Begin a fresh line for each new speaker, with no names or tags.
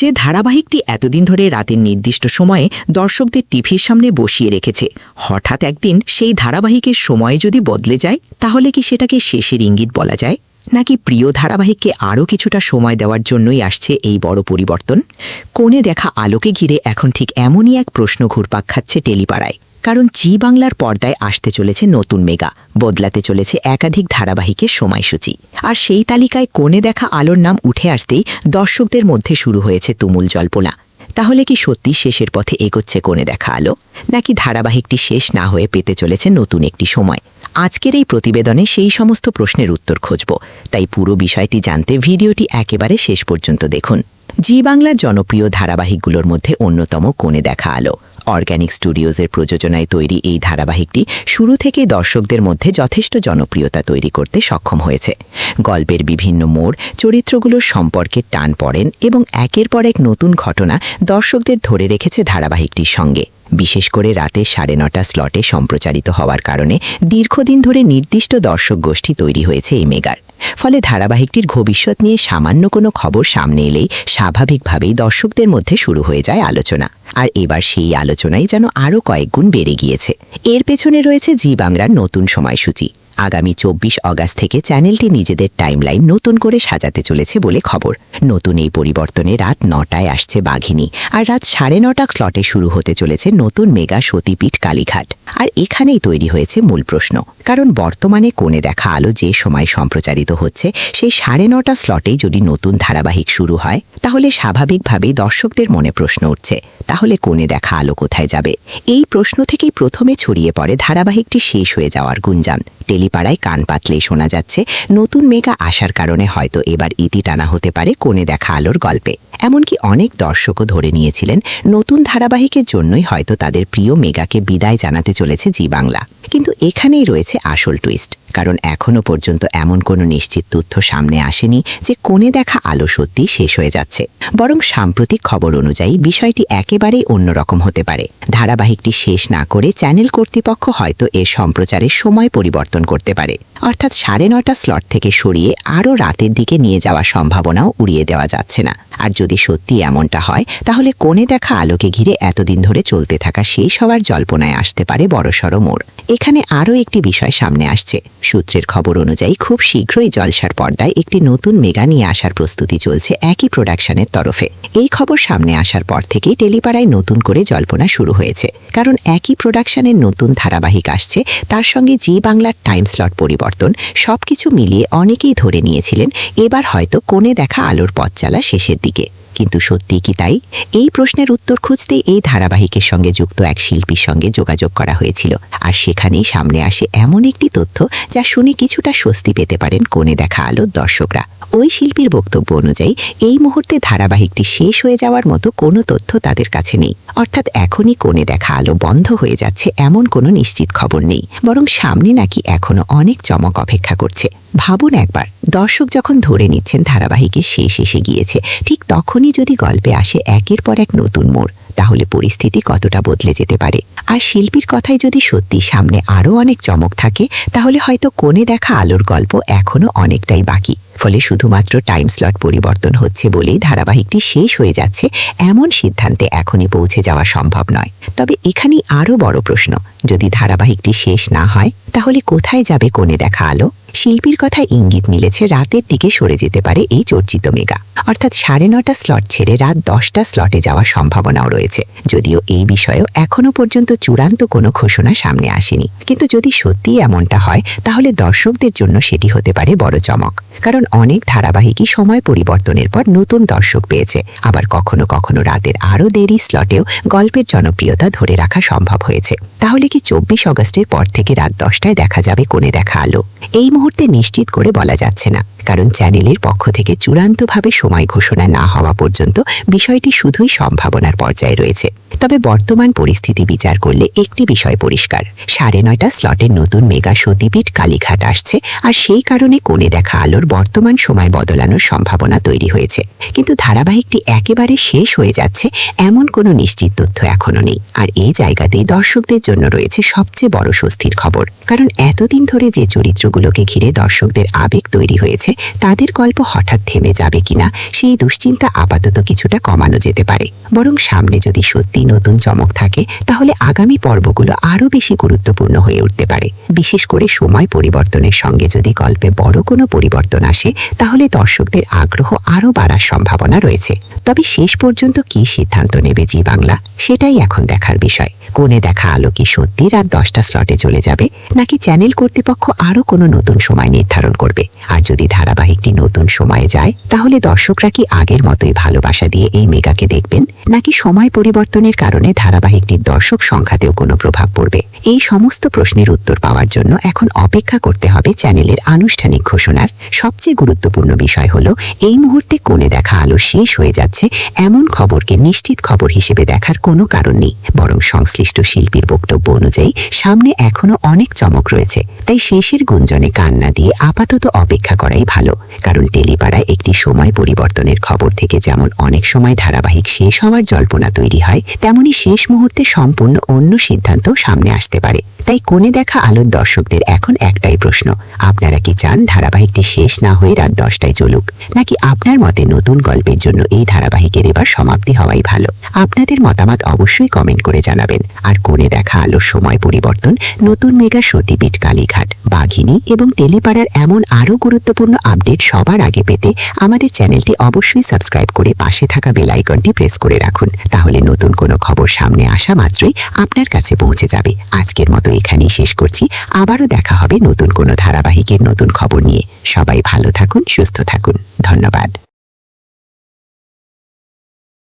যে ধারাবাহিকটি এতদিন ধরে রাতের নির্দিষ্ট সময়ে দর্শকদের টিভির সামনে বসিয়ে রেখেছে, হঠাৎ একদিন সেই ধারাবাহিকের সময় যদি বদলে যায়, তাহলে কি সেটাকে শেষের ইঙ্গিত বলা যায়, নাকি প্রিয় ধারাবাহিককে আরও কিছুটা সময় দেওয়ার জন্যই আসছে এই বড় পরিবর্তন? কোণে দেখা আলোকে ঘিরে এখন ঠিক এমনই এক প্রশ্ন ঘুরপাক খাচ্ছে টেলিপাড়ায়। কারণ জি বাংলার পর্দায় আসতে চলেছে নতুন মেগা, বদলাতে চলেছে একাধিক ধারাবাহিকের সময়সূচি। আর সেই তালিকায় কোণে দেখা আলোর নাম উঠে আসতেই দর্শকদের মধ্যে শুরু হয়েছে তুমুল জল্পনা। তাহলে কি সত্যি শেষের পথে এগোচ্ছে কোণে দেখা আলো, নাকি ধারাবাহিকটি শেষ না হয়ে পেতে চলেছে নতুন একটি সময়? আজকের এই প্রতিবেদনে সেই সমস্ত প্রশ্নের উত্তর খুঁজব। তাই পুরো বিষয়টি জানতে ভিডিওটি একেবারে শেষ পর্যন্ত দেখুন। জি বাংলার জনপ্রিয় ধারাবাহিকগুলোর মধ্যে অন্যতম কোণে দেখা আলো। অর্গানিক স্টুডিওজের প্রযোজনায় তৈরি এই ধারাবাহিকটি শুরু থেকে দর্শকদের মধ্যে যথেষ্ট জনপ্রিয়তা তৈরি করতে সক্ষম হয়েছে। গল্পের বিভিন্ন মোড়, চরিত্রগুলোর সম্পর্কে টান পড়েন এবং একের পর এক নতুন ঘটনা দর্শকদের ধরে রেখেছে ধারাবাহিকটির সঙ্গে। বিশেষ করে রাতে 9:30 স্লটে সম্প্রচারিত হওয়ার কারণে দীর্ঘদিন ধরে নির্দিষ্ট দর্শক গোষ্ঠী তৈরি হয়েছে এই মেগার। ফলে ধারাবাহিকটির ভবিষ্যৎ নিয়ে সামান্য কোনো খবর সামনে এলেই স্বাভাবিকভাবেই দর্শকদের মধ্যে শুরু হয়ে যায় আলোচনা। আর এবার সেই আলোচনাই যেন আরও কয়েক গুণ বেড়ে গিয়েছে। এর পেছনে রয়েছে জি বাংলার নতুন সময়সূচি। আগামী 24 অগাস্ট থেকে চ্যানেলটি নিজেদের টাইমলাইন নতুন করে সাজাতে চলেছে বলে খবর। নতুন এই পরিবর্তনে রাত 9টায় আসছে বাঘিনী, আর রাত 9:30 স্লটে শুরু হতে চলেছে নতুন মেগা সতীপীঠ কালীঘাট। আর এখানেই তৈরি হয়েছে মূল প্রশ্ন। কারণ বর্তমানে কোণে দেখা আলো যে সময় সম্প্রচারিত হচ্ছে, সেই 9:30 স্লটেই যদি নতুন ধারাবাহিক শুরু হয়, তাহলে স্বাভাবিকভাবেই দর্শকদের মনে প্রশ্ন উঠছে, তাহলে কোণে দেখা আলো কোথায় যাবে? এই প্রশ্ন থেকেই প্রথমে ছড়িয়ে পড়ে ধারাবাহিকটি শেষ হয়ে যাওয়ার গুঞ্জন। টেলিপাড়ায় কান পাতলেই শোনা যাচ্ছে নতুন মেগা আসার কারণে হয়তো এবার ইতি টানা হতে পারে কোণে দেখা আলোর গল্পে। এমনকি অনেক দর্শকও ধরে নিয়েছিলেন নতুন ধারাবাহিকের জন্যই হয়তো তাদের প্রিয় মেগাকে বিদায় জানাতে চলেছে জি বাংলা। কিন্তু এখানেই রয়েছে আসল টুইস্ট। কারণ এখনও পর্যন্ত এমন কোনো নিশ্চিত তথ্য সামনে আসেনি যে কোণে দেখা আলো সত্যি শেষ হয়ে যাচ্ছে। বরং সাম্প্রতিক খবর অনুযায়ী বিষয়টি একেবারেই অন্যরকম হতে পারে। ধারাবাহিকটি শেষ না করে চ্যানেল কর্তৃপক্ষ হয়তো এর সম্প্রচারের সময় পরিবর্তন করতে পারে। অর্থাৎ 9:30 স্লট থেকে সরিয়ে আরও রাতের দিকে নিয়ে যাওয়ার সম্ভাবনাও উড়িয়ে দেওয়া যাচ্ছে না। আর যদি সত্যি এমনটা হয়, তাহলে কোণে দেখা আলোকে ঘিরে এতদিন ধরে চলতে থাকা শেষ হওয়ার জল্পনায় আসতে পারে বড়সড় মোড়। এখানে আরও একটি বিষয় সামনে আসছে। সূত্রের খবর অনুযায়ী খুব শীঘ্রই জলসার পর্দায় একটি নতুন মেগা নিয়ে আসার প্রস্তুতি চলছে একই প্রোডাকশনের তরফে। এই খবর সামনে আসার পর থেকেই টেলিপাড়ায় নতুন করে জল্পনা শুরু হয়েছে। কারণ একই প্রোডাকশনের নতুন ধারাবাহিক আসছে, তার সঙ্গে জি বাংলার টাইম স্লট পরিবর্তন, সবকিছু মিলিয়ে অনেকেই ধরে নিয়েছিলেন এবার হয়তো কোণে দেখা আলোর পথ চলা শেষের দিকে। কিন্তু সত্যি কি তাই? এই প্রশ্নের উত্তর খুঁজতেই এই ধারাবাহিকের সঙ্গে যুক্ত এক শিল্পীর সঙ্গে যোগাযোগ করা হয়েছিল। আর সেখানেই সামনে আসে এমন একটি তথ্য যা শুনে কিছুটা স্বস্তি পেতে পারেন কোণে দেখা আলোর দর্শকরা। ওই শিল্পীর বক্তব্য অনুযায়ী এই মুহূর্তে ধারাবাহিকটি শেষ হয়ে যাওয়ার মতো কোনো তথ্য তাদের কাছে নেই। অর্থাৎ এখনই কোণে দেখা আলো বন্ধ হয়ে যাচ্ছে এমন কোনো নিশ্চিত খবর নেই। বরং সামনে নাকি এখনো অনেক চমক অপেক্ষা করছে। ভাবুন একবার, দর্শক যখন ধরে নিচ্ছেন ধারাবাহিকের শেষ এসে গিয়েছে, ঠিক তখনই যদি গল্পে আসে একের পর এক নতুন মোড়, তাহলে পরিস্থিতি কতটা বদলে যেতে পারে। আর শিল্পীর কথায় যদি সত্যি সামনে আরও অনেক চমক থাকে, তাহলে হয়তো কোণে দেখা আলোর গল্প এখনও অনেকটাই বাকি। ফলে শুধুমাত্র টাইম স্লট পরিবর্তন হচ্ছে বলেই ধারাবাহিকটি শেষ হয়ে যাচ্ছে এমন সিদ্ধান্তে এখনই পৌঁছে যাওয়া সম্ভব নয়। তবে এখানেই আরও বড় প্রশ্ন, যদি ধারাবাহিকটি শেষ না হয়, তাহলে কোথায় যাবে কোণে দেখা আলো? শিল্পীর কথায় ইঙ্গিত মিলেছে রাতের দিকে সরে যেতে পারে এই চর্চিত মেগা। অর্থাৎ 9:30 স্লট ছেড়ে রাত 10টা স্লটে যাওয়ার সম্ভাবনাও রয়েছে। যদিও এই বিষয়েও এখনও পর্যন্ত চূড়ান্ত কোনো ঘোষণা সামনে আসেনি। কিন্তু যদি সত্যিই এমনটা হয়, তাহলে দর্শকদের জন্য সেটি হতে পারে বড় চমক। কারণ অনেক ধারাবাহিকই সময় পরিবর্তনের পর নতুন দর্শক পেয়েছে। আবার কখনো কখনো রাতের আরও দেরি স্লটেও গল্পের জনপ্রিয়তা ধরে রাখা সম্ভব হয়েছে। তাহলে কি 24 অগস্টের পর থেকে রাত 10টায় দেখা যাবে কোণে দেখা আলো? এই মুহূর্তে নিশ্চিত করে বলা যাচ্ছে না। কারণ চ্যানেলের পক্ষ থেকে চূড়ান্তভাবে সময় ঘোষণা না হওয়া পর্যন্ত বিষয়টি শুধুই সম্ভাবনার পর্যায়ে রয়েছে। তবে বর্তমান পরিস্থিতি বিচার করলে একটি বিষয় পরিষ্কার, 9:30 স্লটের নতুন মেগা সতীপীঠ কালীঘাট আসছে। আর সেই কারণে কোণে দেখা আলোর বর্তমান সময় বদলানোর সম্ভাবনা তৈরি হয়েছে। কিন্তু ধারাবাহিকটি একেবারে শেষ হয়ে যাচ্ছে এমন কোনো নিশ্চিত তথ্য এখনো নেই। আর এই জায়গাতেই দর্শকদের জন্য রয়েছে সবচেয়ে বড় স্বস্তির খবর। কারণ এতদিন ধরে যে চরিত্রগুলোকে
ঘিরে দর্শকদের আবেগ তৈরি হয়েছে তাদের গল্প হঠাৎ থেমে যাবে কিনা সেই দুশ্চিন্তা আপাতত কিছুটা কমানো যেতে পারে। বরং সামনে যদি সত্যি নতুন চমক থাকে তাহলে আগামী পর্বগুলো আরও বেশি গুরুত্বপূর্ণ হয়ে উঠতে পারে। বিশেষ করে সময় পরিবর্তনের সঙ্গে যদি গল্পে বড় কোনো পরিবর্তন আসে তাহলে দর্শকদের আগ্রহ আরও বাড়ার সম্ভাবনা রয়েছে। তবে শেষ পর্যন্ত কী সিদ্ধান্ত নেবে জি বাংলা সেটাই এখন দেখার বিষয়। কোণে দেখা আলো কি সত্যি রাত 10টা স্লটে চলে যাবে, নাকি চ্যানেল কর্তৃপক্ষ আরও কোনো নতুন সময় নির্ধারণ করবে? আর যদি ধারাবাহিকটি নতুন সময়ে যায় তাহলে দর্শকরা কি আগের মতোই ভালোবাসা দিয়ে এই মেগাকে দেখবেন, নাকি সময় পরিবর্তনের কারণে ধারাবাহিকটির দর্শক সংখ্যাতেও কোনো প্রভাব পড়বে? এই সমস্ত প্রশ্নের উত্তর পাওয়ার জন্য এখন অপেক্ষা করতে হবে চ্যানেলের আনুষ্ঠানিক ঘোষণার। সবচেয়ে গুরুত্বপূর্ণ বিষয় হলো এই মুহূর্তে কোণে দেখা আলো শেষ হয়ে যাচ্ছে এমন খবরকে নিশ্চিত খবর হিসেবে দেখার কোনো কারণ নেই। বরং সংশ্লিষ্ট শিল্পীর বক্তব্য অনুযায়ী সামনে এখনো অনেক চমক রয়েছে। তাই শেষের গুঞ্জনে কান না দিয়ে আপাতত অপেক্ষা করাই ভালো। কারণ টেলিপাড়ায় একটি সময় পরিবর্তনের খবর থেকে যেমন অনেক সময় ধারাবাহিক শেষ হওয়ার জল্পনা তৈরি হয়, তেমনি শেষ মুহূর্তে সম্পূর্ণ অন্য সিদ্ধান্ত সামনে আসতে পারে। তাই কোণে দেখা আলোর দর্শকদের এখন একটাই প্রশ্ন, আপনারা কি চান ধারাবাহিকটি শেষ না হয়ে রাত 10টায় চলুক, নাকি আপনার মতে নতুন গল্পের জন্য এই ধারাবাহিকের এবার সমাপ্তি হওয়াই ভালো? আপনাদের মতামত অবশ্যই কমেন্ট করে জানাবেন। আর কোণে দেখা আলোর সময় পরিবর্তন, নতুন মেগা সতীপীঠ কালীঘাট, বাঘিনী এবং টেলিপাড়ার এমন আরও গুরুত্বপূর্ণ আপডেট সবার আগে পেতে আমাদের চ্যানেলটি অবশ্যই সাবস্ক্রাইব করে পাশে থাকা বেল আইকনটি প্রেস করে রাখুন। তাহলে নতুন কোনো খবর সামনে আসা মাত্রই আপনার কাছে পৌঁছে যাবে। আজকের মতো এখানেই শেষ করছি। আবারও দেখা হবে নতুন কোনো ধারাবাহিকের নতুন খবর নিয়ে। সবাই ভালো থাকুন, সুস্থ থাকুন। ধন্যবাদ।